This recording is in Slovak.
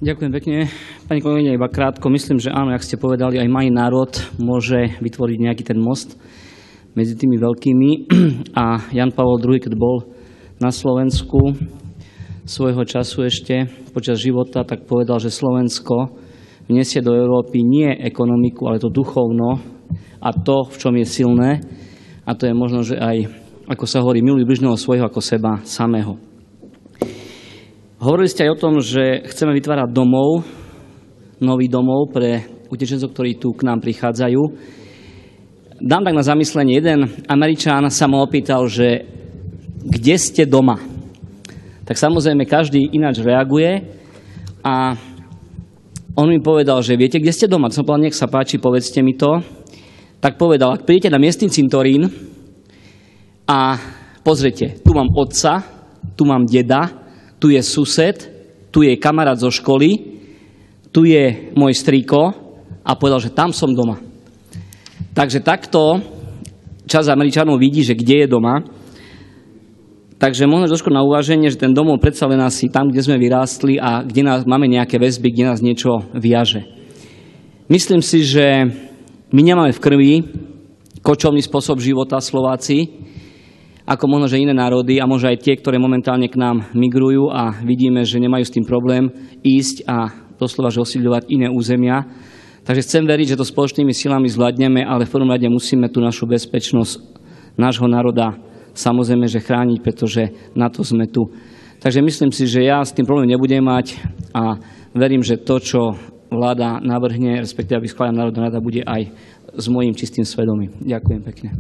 Ďakujem pekne. Pani kolegyňa, iba krátko. Myslím, že áno, jak ste povedali, aj malý národ môže vytvoriť nejaký ten most medzi tými veľkými. A Jan Pavol II, keď bol na Slovensku svojho času ešte počas života, tak povedal, že Slovensko vniesie do Európy nie ekonomiku, ale to duchovno a to, v čom je silné. A to je možno, že aj, ako sa hovorí, miluj bližného svojho ako seba samého. Hovorili ste aj o tom, že chceme vytvárať domov, nový domov pre utečencov, ktorí tu k nám prichádzajú. Dám tak na zamyslenie. Jeden Američan sa ma opýtal, že kde ste doma? Tak samozrejme každý ináč reaguje a on mi povedal, že viete, kde ste doma? Som povedal, nech sa páči, povedzte mi to. Tak povedal, ak prídete na miestny cintorín a pozrite, tu mám otca, tu mám deda, tu je sused, tu je kamarát zo školy, tu je môj strýko a povedal, že tam som doma. Takže takto časť Američanov vidí, že kde je doma. Takže možno trošku na uváženie, že ten domov predsa len asi tam, kde sme vyrástli a kde máme nejaké väzby, kde nás niečo viaže. Myslím si, že my nemáme v krvi kočovný spôsob života Slováci, ako možno, že iné národy a možno aj tie, ktoré momentálne k nám migrujú a vidíme, že nemajú s tým problém ísť a doslova, že osídľovať iné územia. Takže chcem veriť, že to spoločnými silami zvládneme, ale v prvom rade musíme tú našu bezpečnosť nášho národa samozrejme, že chrániť, pretože na to sme tu. Takže myslím si, že ja s tým problém nebudem mať a verím, že to, čo vláda navrhne, respektíve aby schválila Národná rada, bude aj s mojím čistým svedomím. Ďakujem pekne.